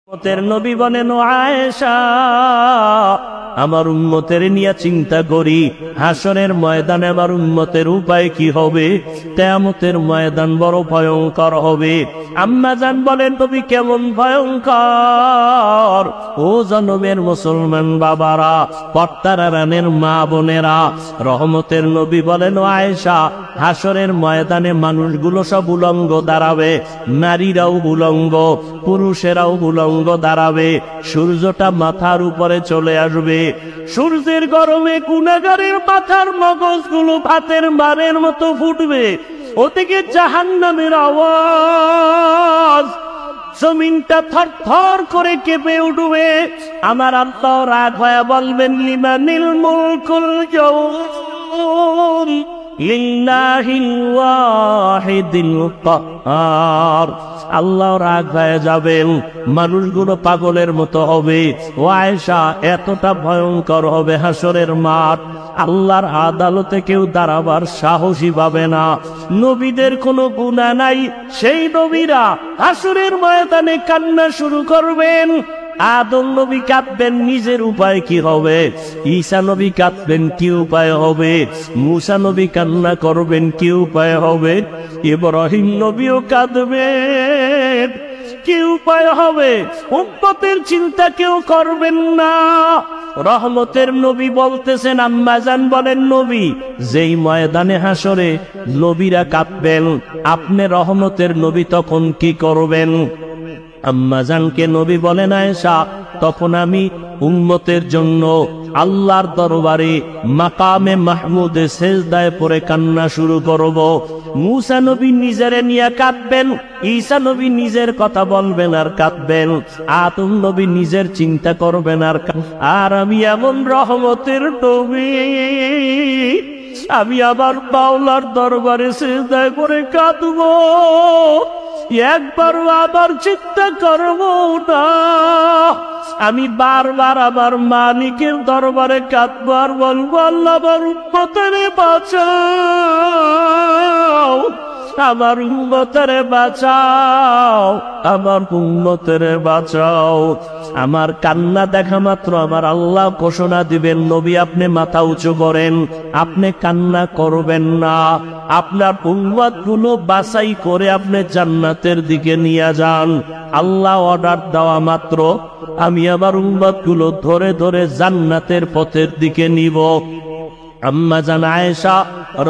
উম্মতের নবী বলেন, ও আয়েশা, আমার উম্মতের নিয়ে চিন্তা করি, হাসরের ময়দানে আমার উম্মতের উপায় কি হবে। কিয়ামতের ময়দান বড় ভয়ঙ্কর হবে। আম্মা জান বলেন, তুমি কেমন ভয়ঙ্কর? ও জনমের মুসলমান বাবারা, পর্দার আড়ালের মা বোনেরা, রহমতের নবী বলেন, ও আয়েশা, হাসরের ময়দানে মানুষগুলো সব উলঙ্গ দাঁড়াবে, নারীরাও উলঙ্গ, পুরুষেরাও উলঙ্গ দাঁড়াবে। সূর্যটা মাথার উপরে চলে আসবে। সূর্যের গরমে গুনাহগারের মাথার মগজগুলো ভাতের মারের মতো ফুটবে। ওদিকে জাহান্নামের আওয়াজ, জমিনটা থর থর করে কেঁপে উঠবে। আমার আল্লাহ রাগ হয়ে বলবেন, লিমানিল মুলকুল ইয়াউম লিল্লাহিল ওয়াহিদিল কাহ্হার। আল্লাহ রাগ হয়ে যাবেন, মানুষগুলো পাগলের মতো হবে। ও আয়েশা, এতটা ভয়ঙ্কর হবে হাসরের মাঠ, আল্লাহর আদালতে কেউ দাঁড়াবার সাহসী পাবে না। নবীদের কোনো গুনাহ নাই, সেই নবীরা হাসরের ময়দানে কান্না শুরু করবেন। আদম নবী কাঁদবেন, নিজের উপায় কি হবে? ঈসা নবী কাঁদবেন, কি উপায় হবে? মুসা নবী কান্না করবেন, কি উপায় হবে? ইব্রাহিম নবীও কাঁদবেন, কি উপায় হবে? উম্মতের চিন্তা কেউ করবেন না। রহমতের নবী বলতেছেন, আম্মা জান বলেন, নবী যেই ময়দানে হাসরে নবীরা কাঁদবেন, আপনি রহমতের নবী তখন কি করবেন? আম্মা জানকে নবী বলেন, আয়েশা, তখন আমি উম্মতের জন্য আল্লাহর দরবারে মাকামে মাহমুদে সেজদায় পড়ে কান্না শুরু করব। মুসা নবী নিজেরে নিয়ে কাঁদবেন, ঈসা নবী নিজের কথা বলবেন আর কাঁদবেন, আদম নবী নিজের চিন্তা করবেন আর আমি এমন রহমতের নবী, আমি আবার মাওলার দরবারে সেজদায় পড়ে কাঁদবো। একবারও আবার চিন্তা করব না। আমি বারবার আমার মালিকের দরবারে কাঁদবো আর বলবো, আল্লাহ আমার উম্মতের বাঁচাও, আমার উম্মতের বাঁচাও, আমার উম্মতের বাঁচাও। আমার কান্না দেখা মাত্র আমার আল্লাহ ঘোষণা দিবেন, নবী আপনি মাথা উঁচু করেন, আপনি কান্না করবেন না, আপনার উম্মতগুলো বাছাই করে আপনি জান্নাতের দিকে নিয়ে যান। আল্লাহ অর্ডার দেওয়া মাত্র আমি আমার উম্মতগুলো ধরে ধরে জান্নাতের পথের দিকে নিব। আম্মা জান আয়েশা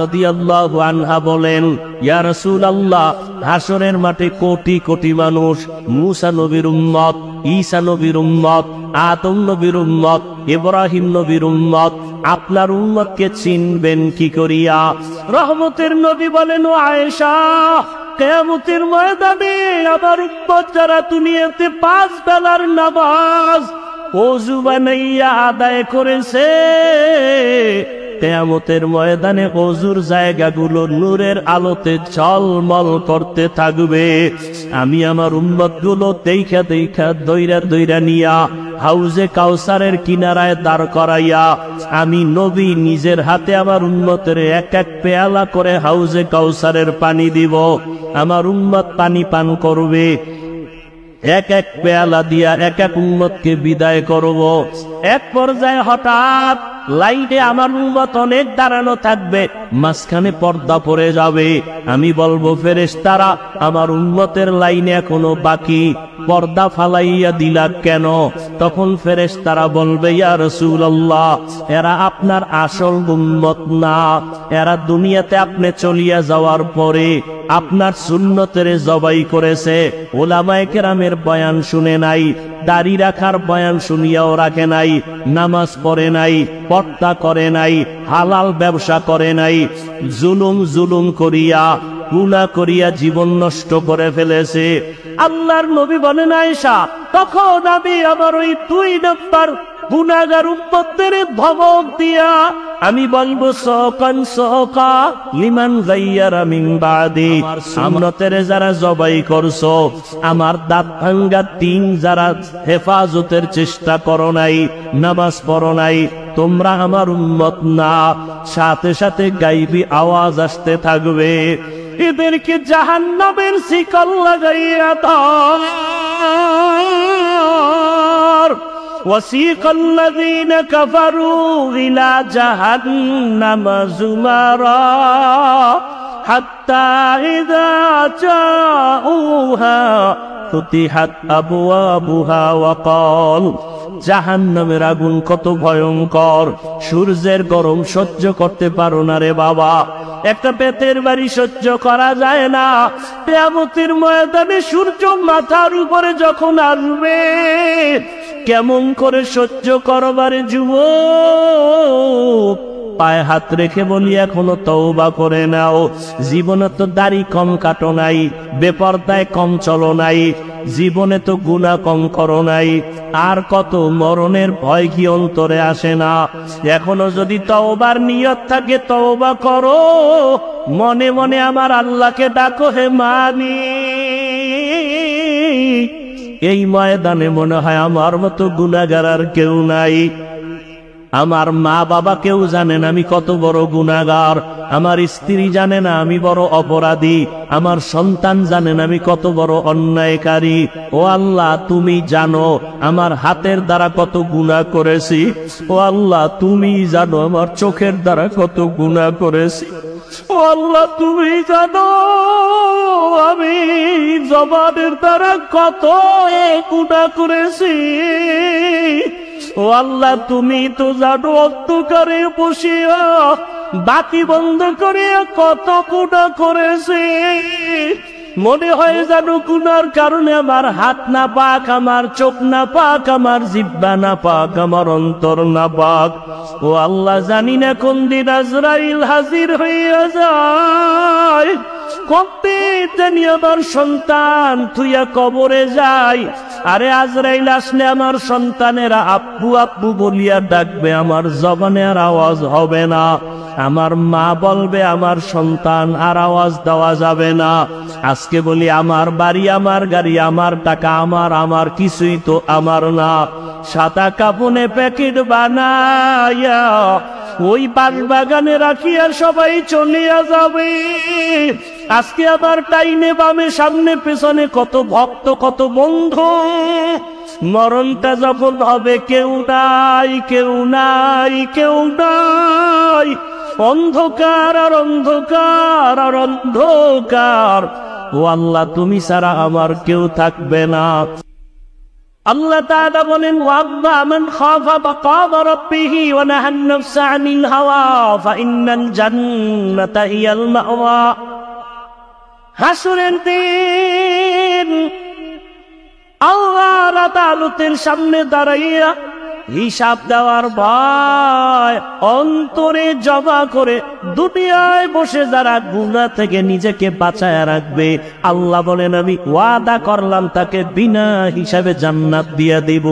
রাদিয়াল্লাহু আনহা বলেন, ইয়া রাসূলুল্লাহ, হাসরের মাঠে কোটি কোটি মানুষ, মুসা নবীর উম্মত, ঈসা নবীর উম্মত, আদম নবীর উম্মত, ইব্রাহিম নবীর উম্মত, আপনার উম্মতকে চিনবেন কি করিয়া? রহমতের নবী বলেন, ও আয়েশা, কিয়ামতের ময়দানে আমার উম্মত যারা দুনিয়াতে 5 বেলার নামাজ ওযু বানাইয়া আদায় করেছে, কিয়ামতের ময়দানে ওযুর জায়গাগুলো নূরের আলোতে ঝলমল করতে থাকবে। আমি আমার উম্মতগুলো দেখা দেখা দইরা দইরা নিয়া হাউজে কাউসারের কিনারায় দাঁড় করাইয়া আমি নবী নিজের হাতে আমার উম্মতের এক এক পেয়ালা করে হাউজে কাউসারের পানি দিব। আমার উম্মত পানি পান করবে, এক এক পেয়ালা দিয়া এক এক উম্মতকে বিদায় করব। এক পর্যায়ে হঠাৎ লাইনে আমার উম্মত অনেক দাঁড়ানো থাকবে, মাঝখানে পর্দা পড়ে যাবে। আমি বলবো, ফেরেশতারা, আমার উম্মতের লাইনে এখনো বাকি, পর্দা ফালাইয়া দিলা কেন? তখন ফেরেশতারা বলবে, ইয়া রাসূলুল্লাহ, এরা আপনার আসল উম্মত না, এরা দুনিয়াতে আপনি চলিয়া যাওয়ার পরে আপনার সুন্নতের জবাই করেছে, উলামায়ে কেরামের বয়ান শুনে নাই, দাড়ি রাখার বয়ান শুনিয়াও রাখে নাই, নামাজ পড়ে নাই, পর্দা করে নাই, হালাল ব্যবসা করে নাই, জুলুম করিয়া গুনাহ করিয়া জীবন নষ্ট করে ফেলেছে। আল্লাহর নবী বলেন, আয়েশা, তখন আমি আমার ওই 2 নম্বর গুনাহগার উম্মতদের ধমক দিয়া আমি বলবো, সকান সকা লিমান গায়্যারা মিন বাদি, সুন্নতের যারা জবাই করছো, আমার দাঁত ভাঙ্গা 3 যারা হেফাজতের চেষ্টা করো নাই, নামাজ পড়ো নাই, তোমরা আমার উম্মত না। সাথে সাথে গায়বী আওয়াজ আসতে থাকবে, এদেরকে জাহান্নামের শিকল লাগাইয়া দাও। وسيق الذين كفروا إلى جهنم زمرا حتى إذا جاءوها فتحت أبوابها وقال জাহান্নামের আগুন কত ভয়ঙ্কর, সূর্যের গরম সহ্য করতে পারো না রে বাবা, একটা পেটের বাড়ি সহ্য করা যায় না। কিয়ামতের ময়দানে সূর্য মাথার উপরে যখন আসবে, কেমন করে সহ্য করবারে যুবক? পায়ে হাত রেখে বলি এখনো তওবা করে নাও। জীবনে তো দাড়ি কম কাটো নাই, বেপরদায় কম চলো নাই, জীবনে তো গুনাহ কম করো নাই, আর কত মরণের ভয় কি অন্তরে আসে না? এখনো যদি তওবার নিয়ত থাকে তওবা করো, মনে মনে আমার আল্লাহকে ডাকো, হে মালিক। এই ময়দানে মনে হয় আমার মতো গুনাহগার আর কেউ নাই। আমার মা বাবা কেউ জানেন আমি কত বড় গুনাহগার, আমার স্ত্রী জানে না আমি বড় অপরাধী, আমার সন্তান জানেন আমি কত বড় অন্যায়কারী। ও আল্লাহ, তুমি জানো আমার হাতের দ্বারা কত গুনাহ করেছি। ও আল্লাহ, তুমি জানো আমার চোখের দ্বারা কত গুনাহ করেছি। ও আল্লাহ, তুমি জানো আমি জবানের দ্বারা কত গুনাহ করেছি। ও আল্লাহ, তুমি তো জানো অন্ধকারে বসিয়া বাতি বন্ধ করে কত গুনাহ করেছি। মনে হয় জানো গুনার কারণে আমার হাত না পাক, আমার চোখ না পাক, আমার জিহ্বা না পাক, আমার অন্তর না পাক। ও আল্লাহ, জানি না কোন দিন আজরাইল হাজির হইয়া যায়, কোনদিন জানি আমার সন্তান থুইয়া কবরে যায়। আরে আজরাইল আসলে আমার সন্তানেরা আব্বু আব্বু বলিয়া ডাকবে, আমার জবানে আর আওয়াজ হবে না। আমার মা বলবে আমার সন্তান, আর আওয়াজ দেওয়া যাবে না। আজকে বলি আমার বাড়ি, আমার গাড়ি, আমার টাকা, আমার কিছুই তো আমার না। সাদা কাপনে প্যাকেট বানাইয়া ওই বাগানে রাখিয়া সবাই চলিয়া যাবে। আজকে আবার ডাইনে বামে সামনে পেছনে কত ভক্ত, কত বন্ধু। মরণটা যখন হবে কেউ নাই, কেউ নাই, কেউ নাই, অন্ধকার আর অন্ধকার আর অন্ধকার। ও আল্লাহ, তুমি ছাড়া আমার কেউ থাকবে না। আল্লাহ তাআলা বলেন, ওয়াম্মা মান খাফা মাকাম রাব্বিহি ওয়া নাহান নাফসা আনিল হাওয়া ফাইন্নাল জান্নাতা হিয়াল মাওয়া। হাসরের দিন আল্লাহর আদালতের সামনে দাঁড়াইয়া হিসাব দেওয়ার ভয় অন্তরে জমা করে দুনিয়ায় বসে যারা গুনাহ থেকে নিজেকে বাঁচায় রাখবে, আল্লাহ বলেন আমি ওয়াদা করলাম তাকে বিনা হিসাবে জান্নাত দিয়ে দেব।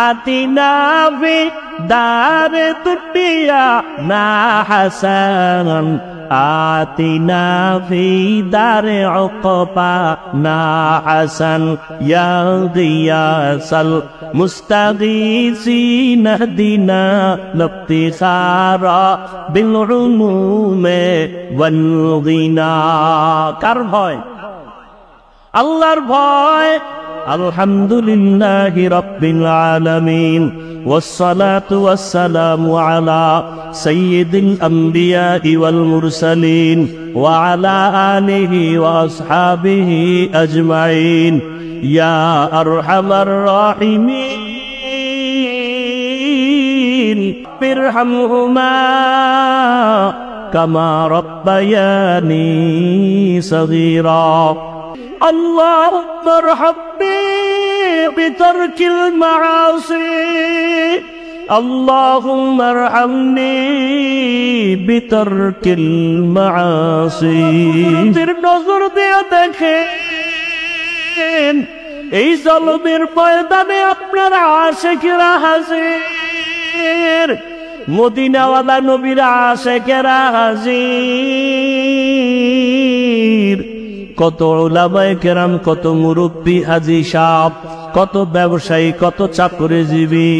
আতিনা ফি দারে দুনিয়া না হাসান, আতিনা ফি দারে উকবা না হাসান, ইয়া গিয়াসাল মুস্তাগীসিন হদিনা লফতিখারা বিল উলুমে ওয়াল গিনা। কার ভয়? আল্লাহর ভয়। আলহামদুলিল্লাহি রাব্বিল আলামিন, والصلاة والسلام على سيد الأنبياء والمرسلين وعلى آله وأصحابه أجمعين يا أرحم الراحمين ارحمهما كما ربياني صغيرا اللهم ارحمني بترك المعاصي اللهم ارحمني بترك المعاصي নজর দিয়ে দেখেন এই জলমের ময়দানে আপনার আশিকেরা হাজির, মদিনাওয়ালা নবীর আশিকেরা হাজির। কত উলামায়ে কেরাম, কত মুরব্বী হাজী সাহেব, কত ব্যবসায়ী, কত চাকরিজীবী।